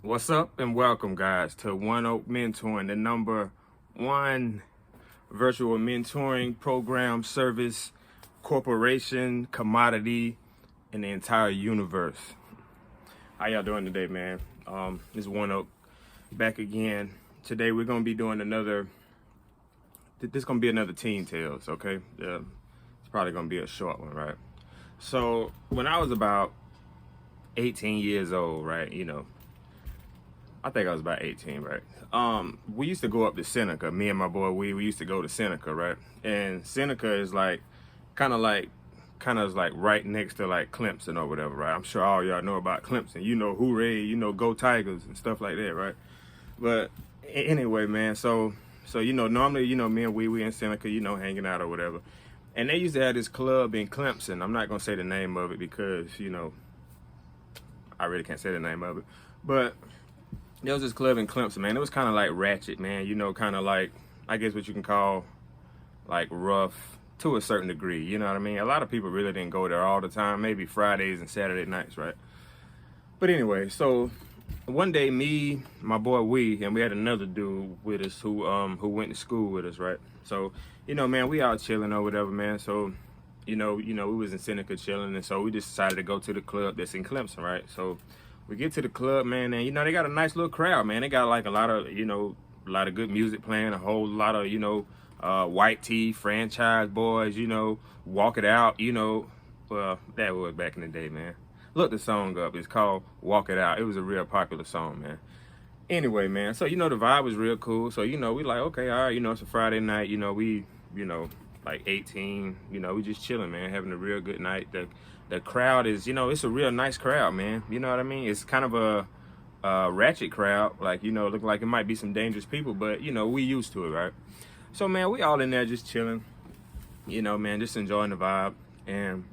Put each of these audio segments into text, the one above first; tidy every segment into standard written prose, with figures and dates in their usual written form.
What's up and welcome, guys, to One Oak Mentoring, the number one virtual mentoring program, service, corporation, commodity in the entire universe. How y'all doing today, man? This is One Oak back again. Today we're gonna be doing this is gonna be another Teen Tales, okay? It's probably gonna be a short one, right? So when I was about 18 years old, right, I think I was about 18, right? We used to go up to Seneca. Me and my boy, we used to go to Seneca, right? And Seneca is like, kind of like right next to like Clemson or whatever, right? I'm sure all y'all know about Clemson. You know, hooray, go Tigers and stuff like that, right? But anyway, man, so normally, me and we in Seneca, hanging out or whatever. And they used to have this club in Clemson. I'm not gonna say the name of it because, I really can't say the name of it. But there was this club in Clemson, man. It was kind of like ratchet, man. Kind of like, I guess what you can call like rough to a certain degree. You know what I mean? A lot of people really didn't go there all the time. Maybe Fridays and Saturday nights, right? But anyway, so one day, me, my boy, and we had another dude with us who went to school with us, right? So, man, we out chilling or whatever, man. So, we was in Seneca chilling, and so we just decided to go to the club that's in Clemson, right? So we get to the club, man, and they got a nice little crowd, man. They got like a lot of good music playing, a whole lot of white tee franchise boys, walk it out, well, that was back in the day, man. Look the song up. It's called Walk It Out. It was a real popular song, man. Anyway, man, so the vibe was real cool. So, we like, okay, all right, it's a Friday night, we, like 18, we just chilling, man, having a real good night. The crowd is, it's a real nice crowd, man. You know what I mean? It's kind of a ratchet crowd, like, look like it might be some dangerous people, but we used to it, right? So, man, we all in there just chilling, man, just enjoying the vibe. And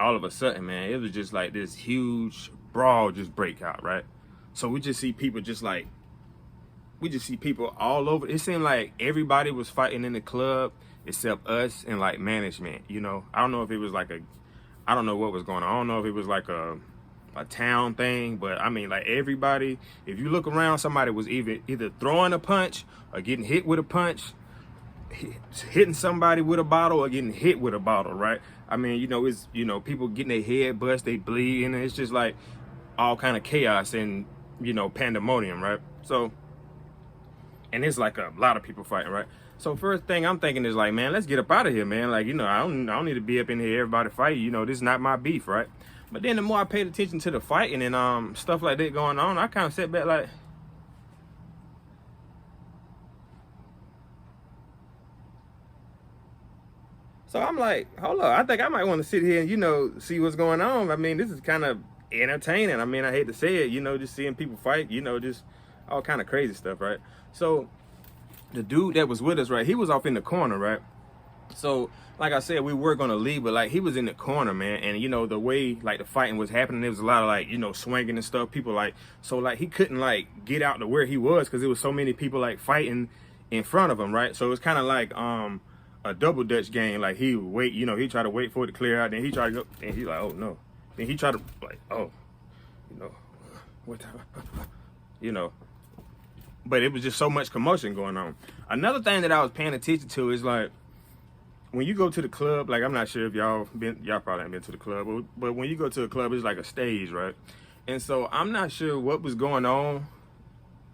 all of a sudden, man, it was just like this huge brawl just break out, right? So we just see people all over. It seemed like everybody was fighting in the club except us and like management, I don't know if it was like I don't know what was going on. I don't know if it was like a town thing, but I mean, like everybody, if you look around, somebody was either throwing a punch or getting hit with a punch, hitting somebody with a bottle or getting hit with a bottle, right? I mean, it's, people getting their head bust, they bleed, and it's just like all kind of chaos and, pandemonium, right? So, and it's like a lot of people fighting, right? So first thing I'm thinking is like, man, let's get up out of here, man. Like, I don't need to be up in here, everybody fighting, this is not my beef, right? But then the more I paid attention to the fighting and stuff like that going on, I kind of sat back like, so I'm like, hold up, I think I might want to sit here and, see what's going on. I mean, this is kind of entertaining. I mean, I hate to say it, just seeing people fight, just all kind of crazy stuff, right? So the dude that was with us, right, he was off in the corner, right? So, like I said, we were going to leave, but like he was in the corner, man. And, the way like the fighting was happening, there was a lot of like, swinging and stuff. People like, so like he couldn't like get out to where he was because there was so many people like fighting in front of him, right? So it was kind of like, a double dutch game. Like he would wait, he tried to wait for it to clear out, then he tried to go, and he's like, oh no. Then he tried to like, oh, what the, but it was just so much commotion going on. Another thing that I was paying attention to is like, when you go to the club, like I'm not sure if y'all probably haven't been to the club, but when you go to a club, it's like a stage, right? And so I'm not sure what was going on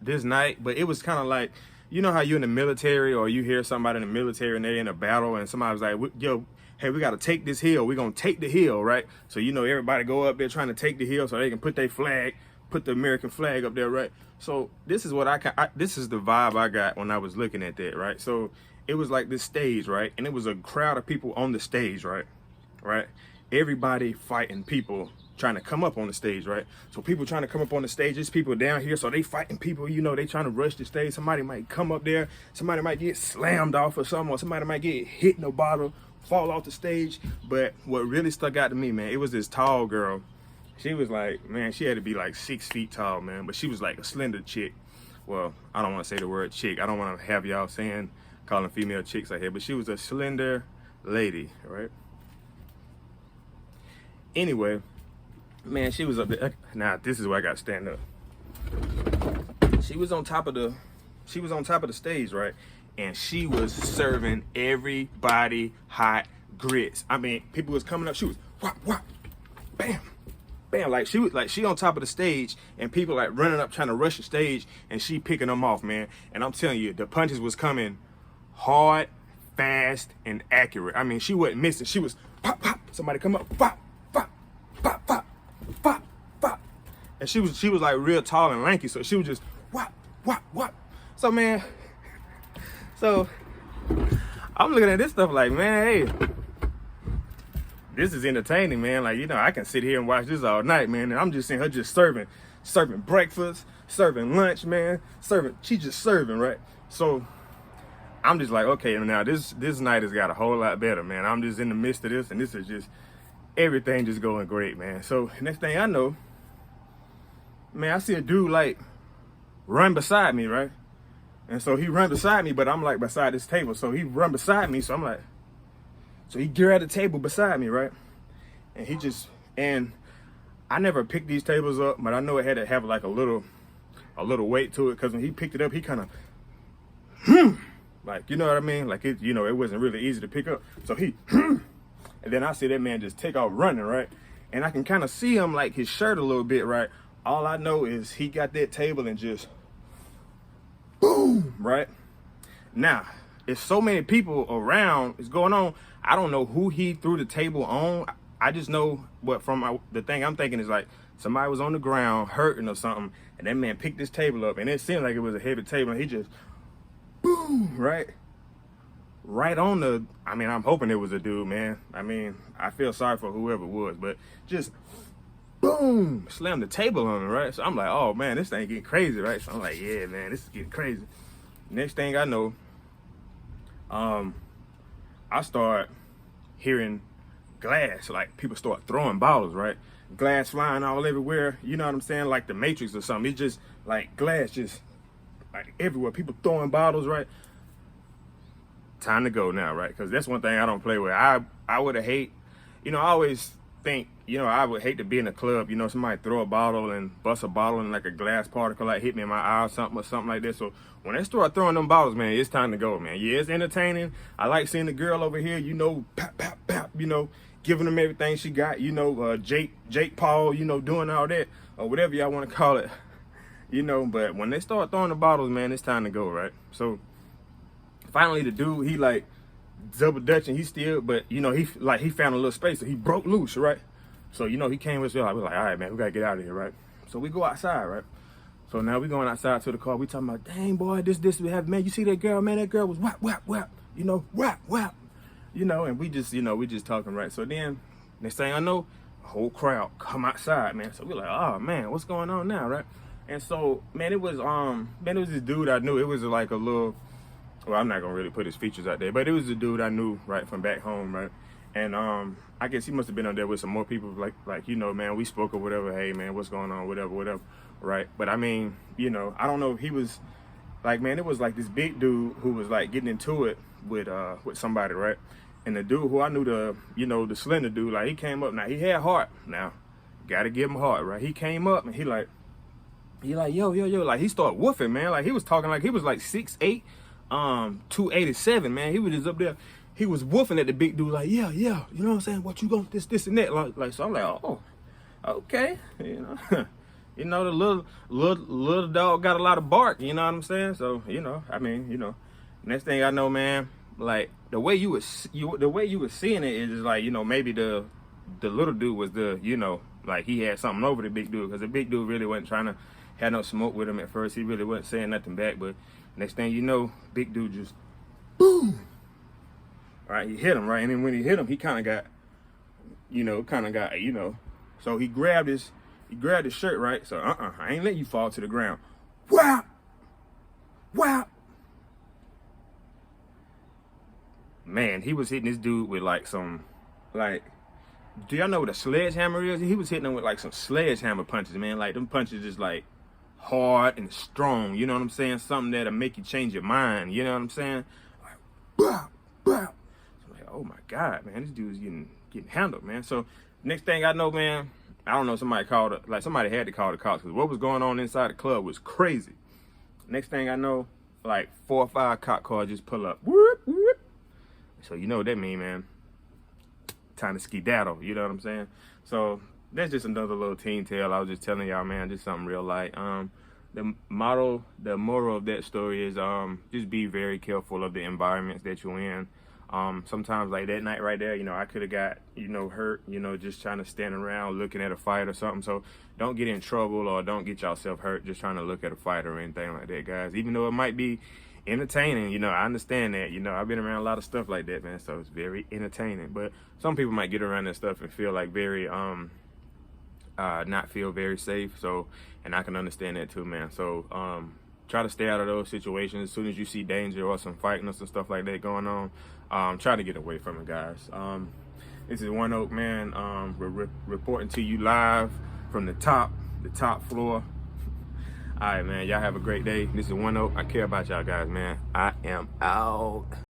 this night, but it was kind of like, how you're in the military or you hear somebody in the military and they're in a battle and somebody was like, yo, hey, we got to take this hill. We're going to take the hill, right? So, everybody go up there trying to take the hill so they can put their flag, put the American flag up there, right? So this is what this is the vibe I got when I was looking at that, right? So it was like this stage, right? And it was a crowd of people on the stage, right? Right? Everybody fighting people trying to come up on the stage, right? So people trying to come up on the stage, there's people down here, so they fighting people, they trying to rush the stage. Somebody might come up there, somebody might get slammed off or something, or somebody might get hit in a bottle, fall off the stage. But what really stuck out to me, man, it was this tall girl. She was like, man, she had to be like 6 feet tall, man, but she was like a slender chick. Well, I don't want to say the word chick. I don't want to have y'all calling female chicks out here, but she was a slender lady, right? Anyway, man, she was up there. Now, this is where I got to stand up. she was on top of the stage, right? And she was serving everybody hot grits. I mean, people was coming up, she was whop, whop, bam, bam. Like she on top of the stage, and people like running up trying to rush the stage, and she picking them off, man. And I'm telling you, the punches was coming hard, fast, and accurate. I mean, she wasn't missing. She was pop, pop. Somebody come up, pop, pop, pop, pop, pop, pop. And she was like real tall and lanky, so she was just whop, whop, whop. So man, so I'm looking at this stuff like, man, hey, this is entertaining, man. Like, you know, I can sit here and watch this all night, man. And I'm just seeing her just serving breakfast, serving lunch, man. She just serving, right? So I'm just like, okay, now this night has got a whole lot better, man. I'm just in the midst of this, and this is just, everything just going great, man. So next thing I know, man, I see a dude like run beside me, right? And so he run beside me, but I'm like beside this table. So he run beside me, so I'm like, so he grabbed the table beside me, right? And I never picked these tables up, but I know it had to have like a little weight to it, because when he picked it up, he kind of, like, you know what I mean? Like, it, you know, it wasn't really easy to pick up. So he, and then I see that man just take off running, right? And I can kind of see him, like, his shirt a little bit, right? All I know is he got that table and just, boom, right? Now, if so many people around is going on, I don't know who he threw the table on. I just know what the thing I'm thinking is like somebody was on the ground hurting or something, and that man picked this table up, and it seemed like it was a heavy table, and he just, boom, right on the, I mean, I'm hoping it was a dude, man. I mean, I feel sorry for whoever it was, but just, boom, slammed the table on him, right? So I'm like, oh man, this thing getting crazy, right? So I'm like, yeah, man, this is getting crazy. Next thing I know, I start hearing glass, like people start throwing bottles, right? Glass flying all everywhere, you know what I'm saying? Like the Matrix or something. It's just like glass just like everywhere. People throwing bottles, right? Time to go now, right? Because that's one thing I don't play with. I would have hate, you know, I always think, you know, I would hate to be in a club, you know, somebody throw a bottle and bust a bottle and like a glass particle like hit me in my eye or something like that. So when they start throwing them bottles, man, it's time to go, man. Yeah, it's entertaining. I like seeing the girl over here, you know, pop, pop, pop, you know, giving them everything she got, you know, Jake Paul, you know, doing all that, or whatever y'all want to call it, you know. But when they start throwing the bottles, man, it's time to go, right? So finally the dude, he like double dutching, he still, but you know, he found a little space, so he broke loose, right? So, you know, he came with us, like, we're like, all right, man, we gotta get out of here, right? So we go outside, right? So now we going outside to the car, we talking about, dang, boy, this we have, man, you see that girl, man, that girl was whap, whap, whap, you know, whap, whap, you know, and we just, you know, we just talking, right? So then, next thing I know, a whole crowd come outside, man. So we're like, oh, man, what's going on now, right? And so, man, it was this dude I knew. It was like a little, well, I'm not gonna really put his features out there, but it was a dude I knew, right, from back home, right? And I guess he must have been on there with some more people, like you know, man, we spoke or whatever. Hey, man, what's going on? Whatever, right? But I mean, you know, I don't know if he was like, man, it was like this big dude who was like getting into it with somebody, right? And the dude who I knew, the slender dude, like he came up. Now he had heart. Now, gotta give him heart, right? He came up and he like, yo, like he started woofing, man. Like he was talking like he was like 6'8", 287, man. He was just up there. He was woofing at the big dude like, yeah, you know what I'm saying? What you going this and that? Like so I'm like, oh, okay, you know. You know, the little dog got a lot of bark, you know what I'm saying? So, you know, I mean, you know, next thing I know, man, like the way you were seeing it is just like, you know, maybe the little dude was you know, like he had something over the big dude, because the big dude really wasn't trying to have no smoke with him at first. He really wasn't saying nothing back, but next thing you know, big dude just boom. Right, he hit him, right? And then when he hit him, he kind of got, you know, so he grabbed his shirt, right? So, I ain't let you fall to the ground. Whap! Whap! Man, he was hitting this dude with like some, like, do y'all know what a sledgehammer is? He was hitting him with like some sledgehammer punches, man. Like, them punches is like hard and strong, you know what I'm saying? Something that'll make you change your mind, you know what I'm saying? Like, blah, blah. Oh my God, man, this dude's getting handled, man. So next thing I know, man, I don't know, somebody had to call the cops, because what was going on inside the club was crazy. Next thing I know, like 4 or 5 cop cars just pull up. Whoop, whoop. So you know what that mean, man. Time to skedaddle, you know what I'm saying? So that's just another little teen tale I was just telling y'all, man, just something real light. The moral of that story is just be very careful of the environments that you're in. Sometimes like that night right there, you know, I could have got, you know, hurt, you know, just trying to stand around looking at a fight or something. So don't get in trouble or don't get yourself hurt just trying to look at a fight or anything like that, guys. Even though it might be entertaining, you know, I understand that, you know, I've been around a lot of stuff like that, man, so it's very entertaining. But some people might get around that stuff and feel like very not feel very safe. So, and I can understand that too, man. So try to stay out of those situations. As soon as you see danger or some fighting or some stuff like that going on, try to get away from it, guys. This is One Oak, man. We're reporting to you live from the top floor. All right, man, y'all have a great day. This is One Oak. I care about y'all guys, man. I am out.